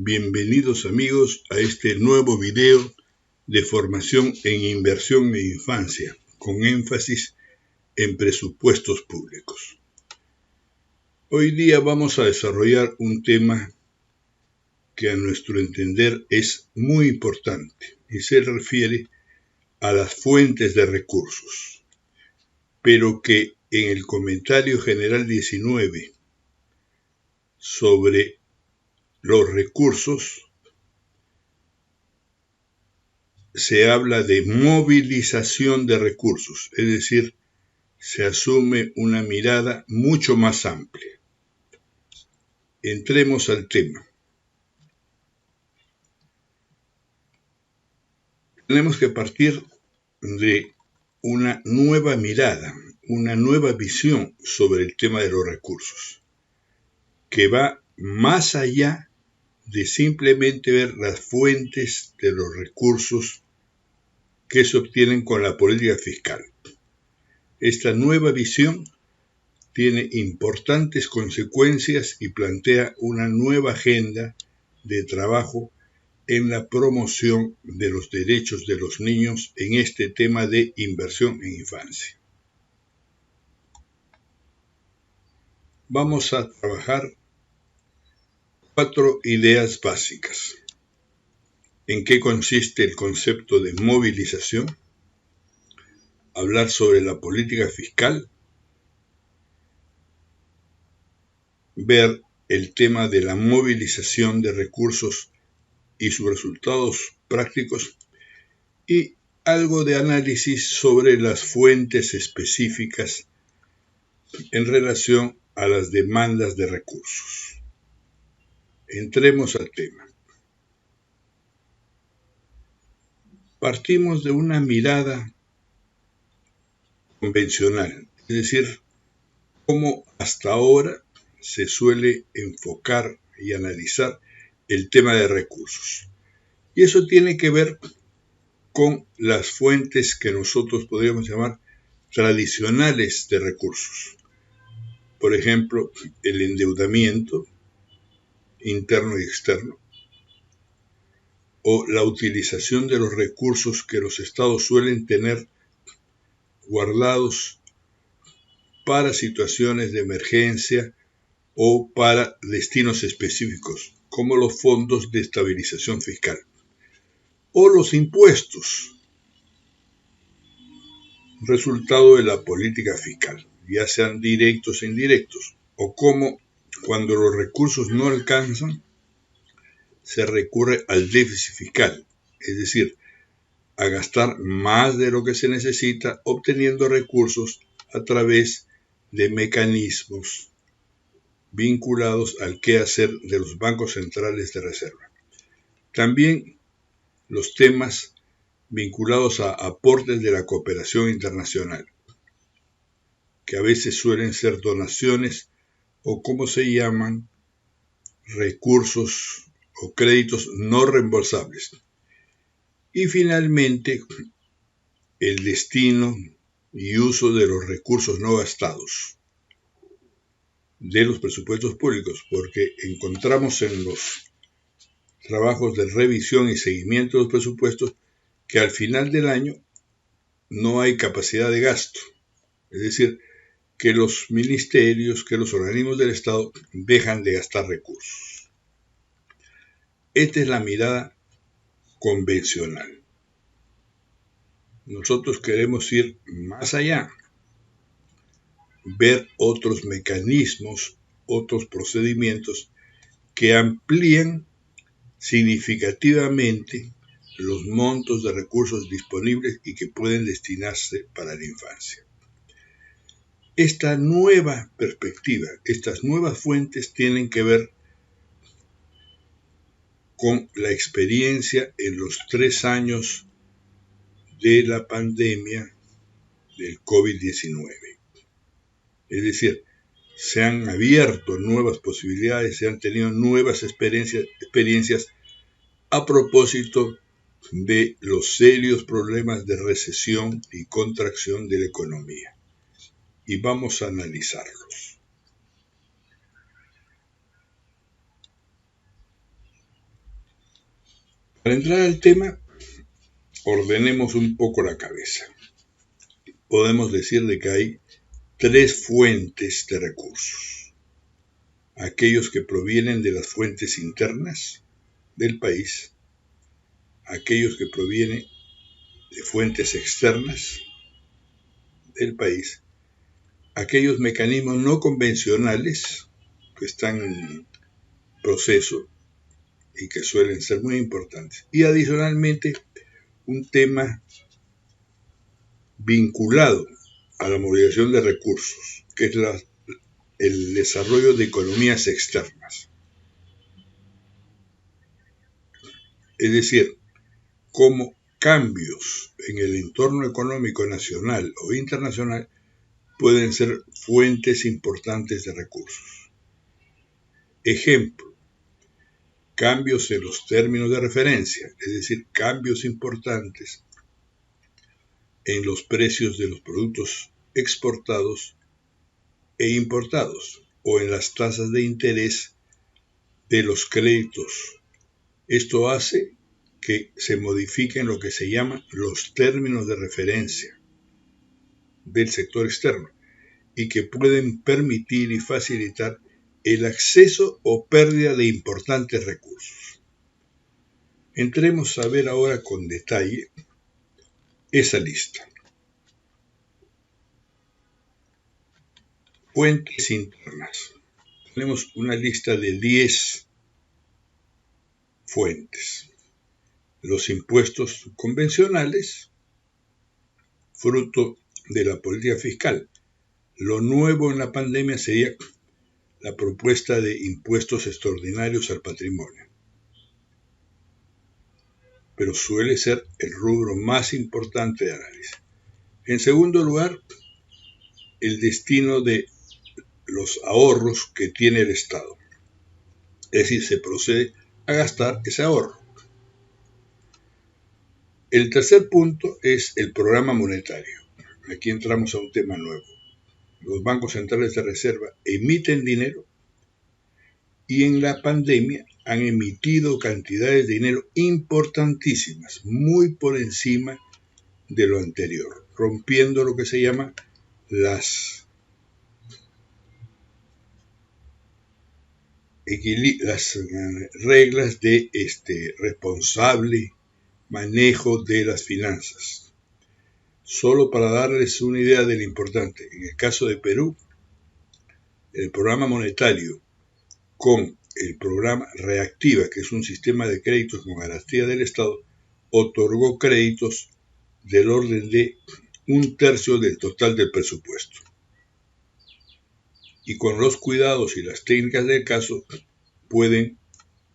Bienvenidos amigos a este nuevo video de formación en inversión en infancia, con énfasis en presupuestos públicos. Hoy día vamos a desarrollar un tema que a nuestro entender es muy importante y se refiere a las fuentes de recursos, pero que en el comentario general 19 sobre los recursos se habla de movilización de recursos, es decir, se asume una mirada mucho más amplia. Entremos al tema. Tenemos que partir de una nueva mirada, una nueva visión sobre el tema de los recursos, que va más allá de simplemente ver las fuentes de los recursos que se obtienen con la política fiscal. Esta nueva visión tiene importantes consecuencias y plantea una nueva agenda de trabajo en la promoción de los derechos de los niños en este tema de inversión en infancia. Vamos a trabajar 4 ideas básicas. ¿En qué consiste el concepto de movilización? Hablar sobre la política fiscal, ver el tema de la movilización de recursos y sus resultados prácticos y algo de análisis sobre las fuentes específicas en relación a las demandas de recursos. Entremos al tema. Partimos de una mirada convencional, es decir, cómo hasta ahora se suele enfocar y analizar el tema de recursos. Y eso tiene que ver con las fuentes que nosotros podríamos llamar tradicionales de recursos. Por ejemplo, el endeudamiento interno y externo, o la utilización de los recursos que los estados suelen tener guardados para situaciones de emergencia o para destinos específicos, como los fondos de estabilización fiscal, o los impuestos, resultado de la política fiscal, ya sean directos e indirectos, o como cuando los recursos no alcanzan, se recurre al déficit fiscal, es decir, a gastar más de lo que se necesita, obteniendo recursos a través de mecanismos vinculados al quehacer de los bancos centrales de reserva. También los temas vinculados a aportes de la cooperación internacional, que a veces suelen ser donaciones o como se llaman, recursos o créditos no reembolsables. Y finalmente, el destino y uso de los recursos no gastados de los presupuestos públicos, porque encontramos en los trabajos de revisión y seguimiento de los presupuestos que al final del año no hay capacidad de gasto, es decir, que los ministerios, que los organismos del Estado dejan de gastar recursos. Esta es la mirada convencional. Nosotros queremos ir más allá, ver otros mecanismos, otros procedimientos que amplíen significativamente los montos de recursos disponibles y que pueden destinarse para la infancia. Esta nueva perspectiva, estas nuevas fuentes tienen que ver con la experiencia en los 3 años de la pandemia del COVID-19. Es decir, se han abierto nuevas posibilidades, se han tenido nuevas experiencias a propósito de los serios problemas de recesión y contracción de la economía. Y vamos a analizarlos. Para entrar al tema, ordenemos un poco la cabeza. Podemos decir de que hay tres fuentes de recursos. Aquellos que provienen de las fuentes internas del país, aquellos que provienen de fuentes externas del país, aquellos mecanismos no convencionales que están en proceso y que suelen ser muy importantes. Y adicionalmente, un tema vinculado a la movilización de recursos, que es el desarrollo de economías externas. Es decir, cómo cambios en el entorno económico nacional o internacional pueden ser fuentes importantes de recursos. Ejemplo, cambios en los términos de referencia, es decir, cambios importantes en los precios de los productos exportados e importados o en las tasas de interés de los créditos. Esto hace que se modifiquen lo que se llaman los términos de referencia del sector externo y que pueden permitir y facilitar el acceso o pérdida de importantes recursos. Entremos a ver ahora con detalle esa lista. Fuentes internas. Tenemos una lista de 10 fuentes. Los impuestos convencionales, fruto de la política fiscal. Lo nuevo en la pandemia sería la propuesta de impuestos extraordinarios al patrimonio. Pero suele ser el rubro más importante de análisis. En segundo lugar, el destino de los ahorros que tiene el Estado. Es decir, se procede a gastar ese ahorro. El tercer punto es el programa monetario. Aquí entramos a un tema nuevo. Los bancos centrales de reserva emiten dinero y en la pandemia han emitido cantidades de dinero importantísimas, muy por encima de lo anterior, rompiendo lo que se llama las reglas de responsable manejo de las finanzas. Solo para darles una idea de lo importante, en el caso de Perú, el programa monetario con el programa Reactiva, que es un sistema de créditos con garantía del Estado, otorgó créditos del orden de 1/3 del total del presupuesto. Y con los cuidados y las técnicas del caso pueden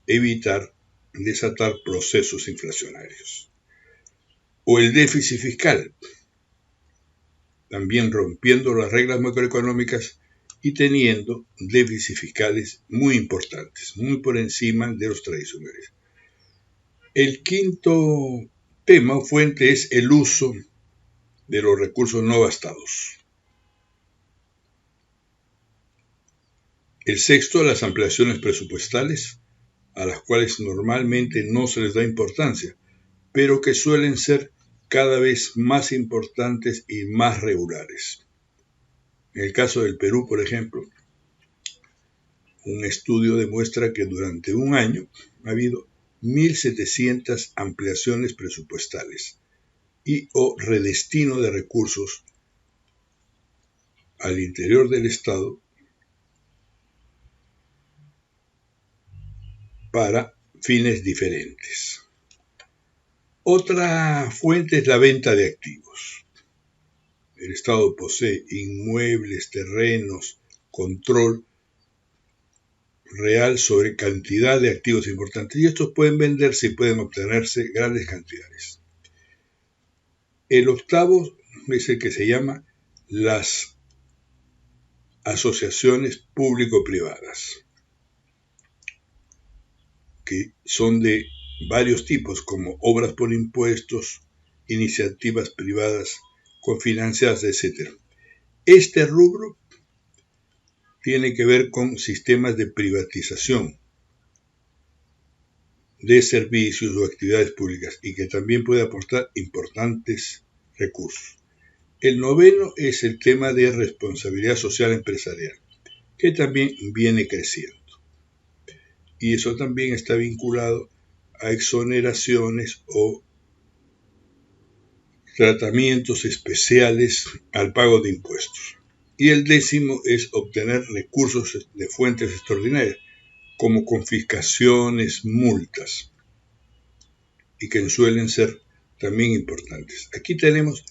evitar desatar procesos inflacionarios. O el déficit fiscal, también rompiendo las reglas macroeconómicas y teniendo déficits fiscales muy importantes, muy por encima de los tradicionales. El quinto tema o fuente es el uso de los recursos no gastados. El sexto, las ampliaciones presupuestales, a las cuales normalmente no se les da importancia, pero que suelen ser cada vez más importantes y más regulares. En el caso del Perú, por ejemplo, un estudio demuestra que durante un año ha habido 1.700 ampliaciones presupuestales y o redestino de recursos al interior del Estado para fines diferentes. Otra fuente es la venta de activos. El Estado posee inmuebles, terrenos, control real sobre cantidad de activos importantes y estos pueden venderse y pueden obtenerse grandes cantidades. El octavo es el que se llama las asociaciones público-privadas, que son de varios tipos, como obras por impuestos, iniciativas privadas cofinanciadas, etc. Este rubro tiene que ver con sistemas de privatización de servicios o actividades públicas y que también puede aportar importantes recursos. El noveno es el tema de responsabilidad social empresarial, que también viene creciendo. Y eso también está vinculado a exoneraciones o tratamientos especiales al pago de impuestos. Y el décimo es obtener recursos de fuentes extraordinarias, como confiscaciones, multas, y que suelen ser también importantes. Aquí tenemos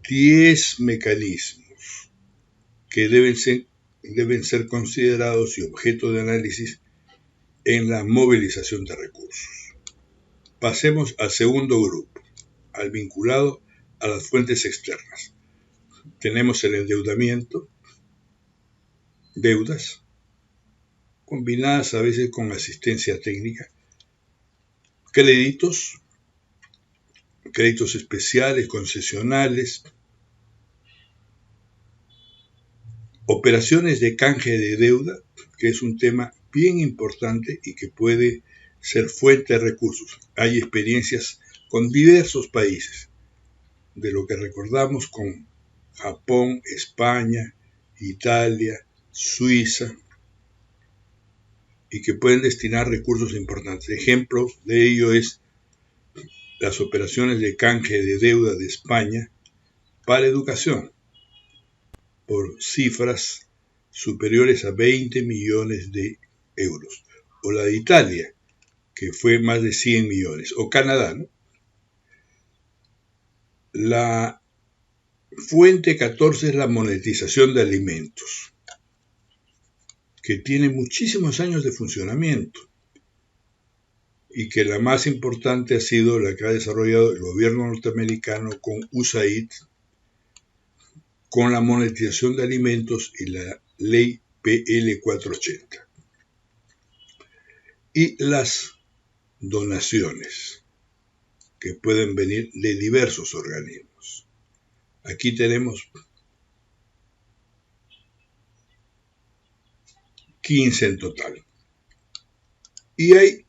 10 mecanismos que deben ser considerados y objeto de análisis en la movilización de recursos. Pasemos al segundo grupo, al vinculado a las fuentes externas. Tenemos el endeudamiento, deudas, combinadas a veces con asistencia técnica, créditos especiales, concesionales, operaciones de canje de deuda, que es un tema bien importante y que puede ser fuente de recursos. Hay experiencias con diversos países, de lo que recordamos con Japón, España, Italia, Suiza, y que pueden destinar recursos importantes. Ejemplo de ello es las operaciones de canje de deuda de España para educación, por cifras superiores a 20 millones de euros, o la de Italia, que fue más de 100 millones, o Canadá, ¿no? La fuente 14 es la monetización de alimentos, que tiene muchísimos años de funcionamiento y que la más importante ha sido la que ha desarrollado el gobierno norteamericano con USAID, con la monetización de alimentos y la ley PL 480. Y las donaciones, que pueden venir de diversos organismos. Aquí tenemos 15 en total. Y hay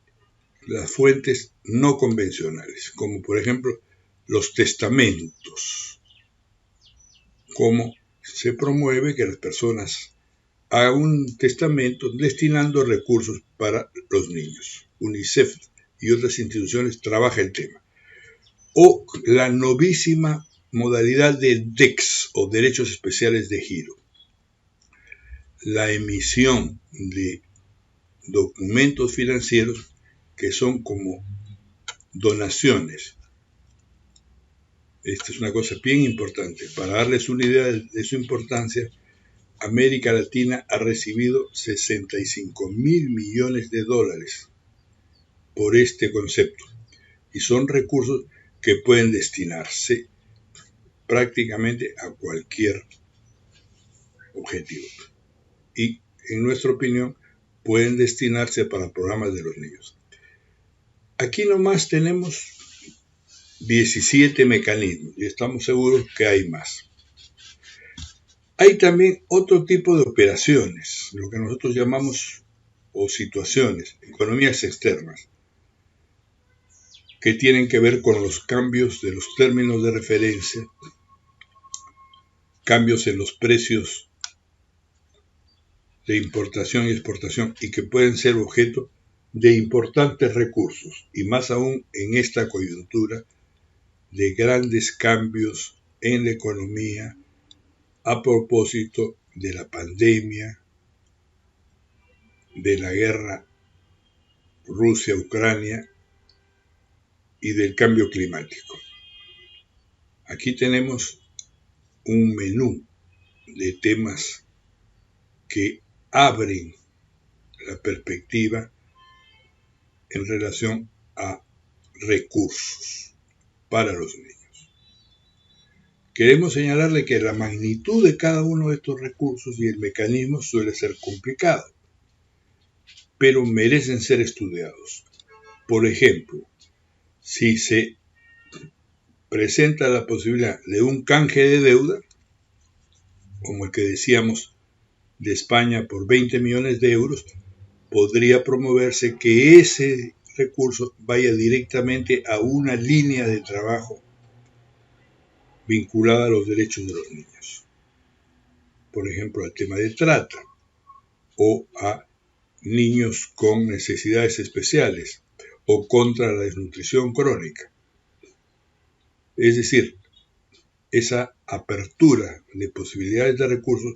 las fuentes no convencionales, como por ejemplo los testamentos, cómo se promueve que las personas hagan un testamento destinando recursos para los niños. UNICEF y otras instituciones trabajan el tema. O la novísima modalidad de DEX, o derechos especiales de giro, la emisión de documentos financieros que son como donaciones. Esta es una cosa bien importante. Para darles una idea de su importancia, América Latina ha recibido 65 mil millones de dólares por este concepto, y son recursos que pueden destinarse prácticamente a cualquier objetivo. Y, en nuestra opinión, pueden destinarse para programas de los niños. Aquí nomás tenemos 17 mecanismos y estamos seguros que hay más. Hay también otro tipo de operaciones, lo que nosotros llamamos, o situaciones, economías externas, que tienen que ver con los cambios de los términos de referencia, cambios en los precios de importación y exportación, y que pueden ser objeto de importantes recursos, y más aún en esta coyuntura de grandes cambios en la economía a propósito de la pandemia, de la guerra Rusia-Ucrania y del cambio climático. Aquí tenemos un menú de temas que abren la perspectiva en relación a recursos para los niños. Queremos señalarle que la magnitud de cada uno de estos recursos y el mecanismo suele ser complicado, pero merecen ser estudiados. Por ejemplo, si se presenta la posibilidad de un canje de deuda, como el que decíamos de España por 20 millones de euros, podría promoverse que ese recurso vaya directamente a una línea de trabajo vinculada a los derechos de los niños. Por ejemplo, al tema de trata o a niños con necesidades especiales o contra la desnutrición crónica. Es decir, esa apertura de posibilidades de recursos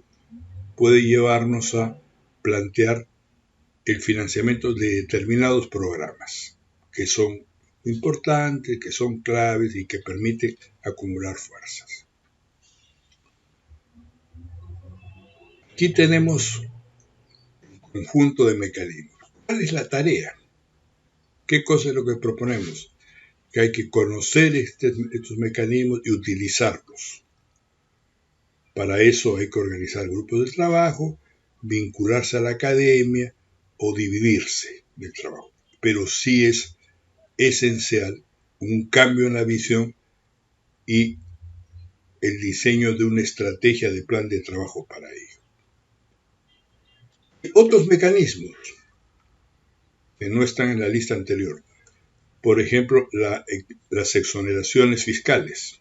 puede llevarnos a plantear el financiamiento de determinados programas que son importantes, que son claves y que permiten acumular fuerzas. Aquí tenemos un conjunto de mecanismos. ¿Cuál es la tarea? ¿Qué cosa es lo que proponemos? Que hay que conocer estos mecanismos y utilizarlos. Para eso hay que organizar grupos de trabajo, vincularse a la academia o dividirse del trabajo. Pero sí es esencial un cambio en la visión y el diseño de una estrategia de plan de trabajo para ello. Otros mecanismos que no están en la lista anterior, por ejemplo, las exoneraciones fiscales,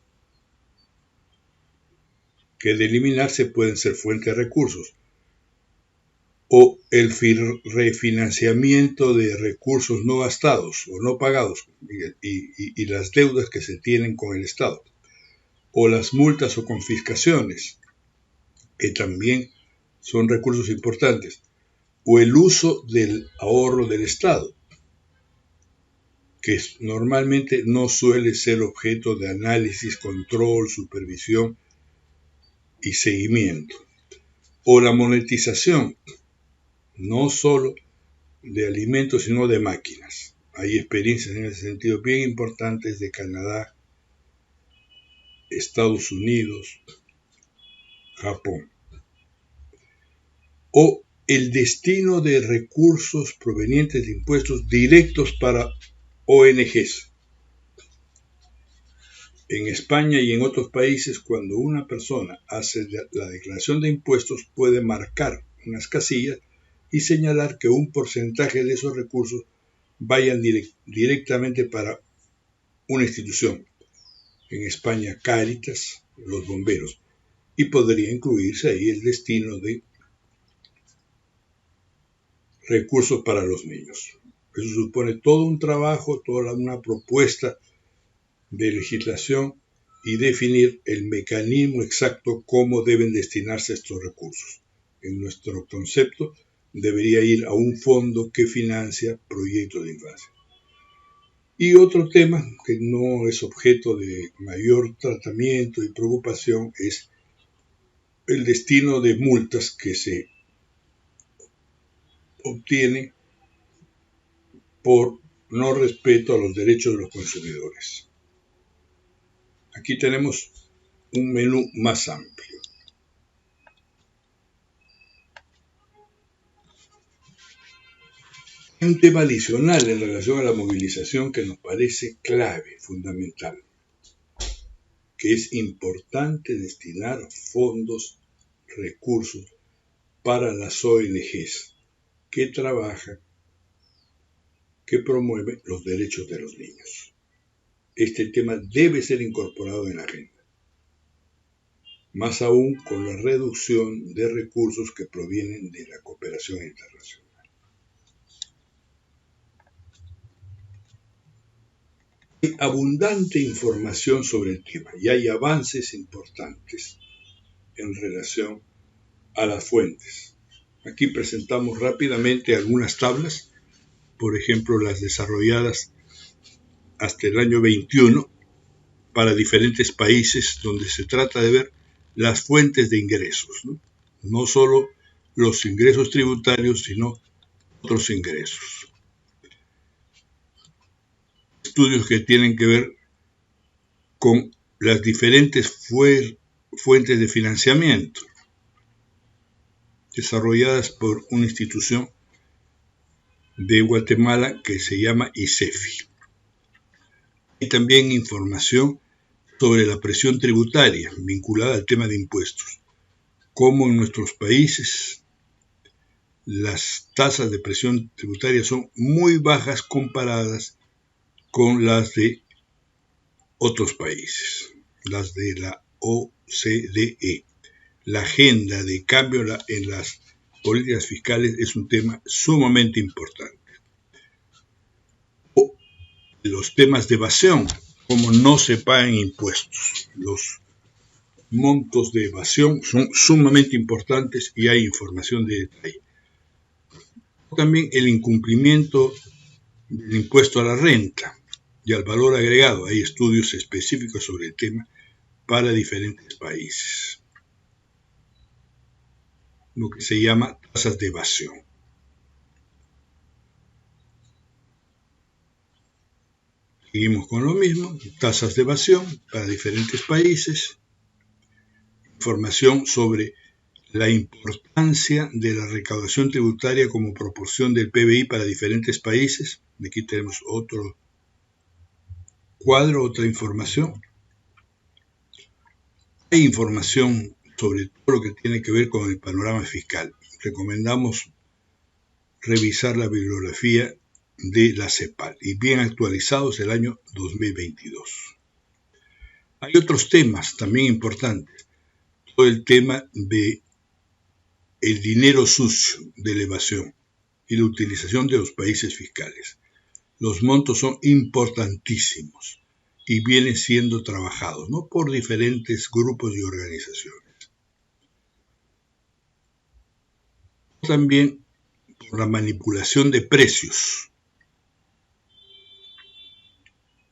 que de eliminarse pueden ser fuente de recursos, o el refinanciamiento de recursos no gastados o no pagados y las deudas que se tienen con el Estado, o las multas o confiscaciones, que también son recursos importantes, o el uso del ahorro del Estado, que normalmente no suele ser objeto de análisis, control, supervisión y seguimiento, o la monetización, no solo de alimentos, sino de máquinas. Hay experiencias en ese sentido bien importantes de Canadá, Estados Unidos, Japón. O el destino de recursos provenientes de impuestos directos para ONGs. En España y en otros países, cuando una persona hace la declaración de impuestos, puede marcar unas casillas y señalar que un porcentaje de esos recursos vayan directamente para una institución. En España, Cáritas, los bomberos. Y podría incluirse ahí el destino de recursos para los niños. Eso supone todo un trabajo, toda una propuesta de legislación y definir el mecanismo exacto cómo deben destinarse estos recursos. En nuestro concepto, debería ir a un fondo que financia proyectos de infancia. Y otro tema que no es objeto de mayor tratamiento y preocupación es el destino de multas que se obtiene por no respeto a los derechos de los consumidores. Aquí tenemos un menú más amplio. Hay un tema adicional en relación a la movilización que nos parece clave, fundamental, que es importante destinar fondos, recursos para las ONGs que trabajan, que promueven los derechos de los niños. Este tema debe ser incorporado en la agenda, más aún con la reducción de recursos que provienen de la cooperación internacional. Hay abundante información sobre el tema y hay avances importantes en relación a las fuentes. Aquí presentamos rápidamente algunas tablas, por ejemplo, las desarrolladas hasta el año 21 para diferentes países, donde se trata de ver las fuentes de ingresos, no solo los ingresos tributarios, sino otros ingresos. Estudios que tienen que ver con las diferentes fuentes de financiamiento desarrolladas por una institución de Guatemala que se llama ICEFI. Hay también información sobre la presión tributaria vinculada al tema de impuestos, cómo en nuestros países las tasas de presión tributaria son muy bajas comparadas con las de otros países, las de la OCDE. La agenda de cambio en las políticas fiscales es un tema sumamente importante. Los temas de evasión, como no se pagan impuestos. Los montos de evasión son sumamente importantes y hay información de detalle. También el incumplimiento del impuesto a la renta y al valor agregado. Hay estudios específicos sobre el tema para diferentes países, lo que se llama tasas de evasión. Seguimos con lo mismo, tasas de evasión para diferentes países, información sobre la importancia de la recaudación tributaria como proporción del PBI para diferentes países. Aquí tenemos otro cuadro, otra información. Hay información sobre todo lo que tiene que ver con el panorama fiscal. Recomendamos revisar la bibliografía de la CEPAL y bien actualizados el año 2022. Hay otros temas también importantes. Todo el tema de el dinero sucio de la evasión y la utilización de los países fiscales. Los montos son importantísimos y vienen siendo trabajados, ¿no?, por diferentes grupos y organizaciones. También por la manipulación de precios,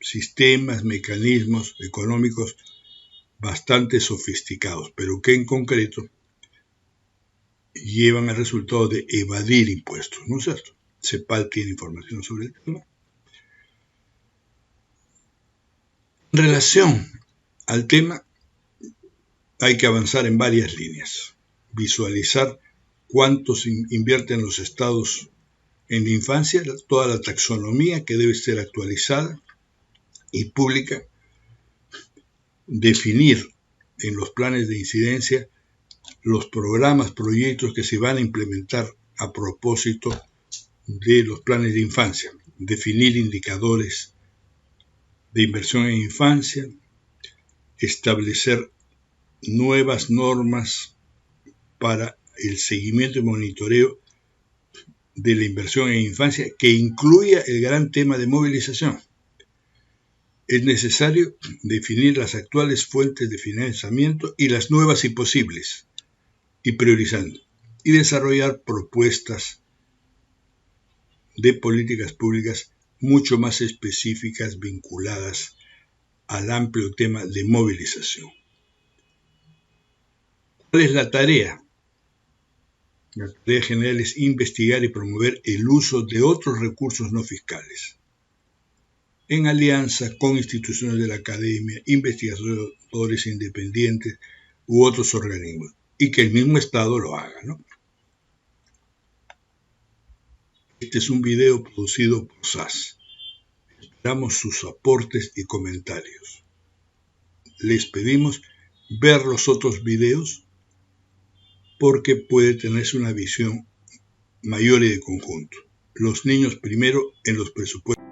sistemas, mecanismos económicos bastante sofisticados, pero que en concreto llevan al resultado de evadir impuestos, ¿no es cierto? CEPAL tiene información sobre el tema. En relación al tema, hay que avanzar en varias líneas. Visualizar cuánto se invierten los estados en la infancia, toda la taxonomía que debe ser actualizada y pública. Definir en los planes de incidencia los programas, proyectos que se van a implementar a propósito de los planes de infancia. Definir indicadores de inversión en infancia, establecer nuevas normas para el seguimiento y monitoreo de la inversión en infancia, que incluya el gran tema de movilización. Es necesario definir las actuales fuentes de financiamiento y las nuevas y posibles, y priorizando, y desarrollar propuestas de políticas públicas mucho más específicas vinculadas al amplio tema de movilización. ¿Cuál es la tarea? La tarea general es investigar y promover el uso de otros recursos no fiscales, en alianza con instituciones de la academia, investigadores independientes u otros organismos, y que el mismo Estado lo haga, ¿no? Este es un video producido por SAS. Esperamos sus aportes y comentarios. Les pedimos ver los otros videos porque puede tenerse una visión mayor y de conjunto. Los niños primero en los presupuestos.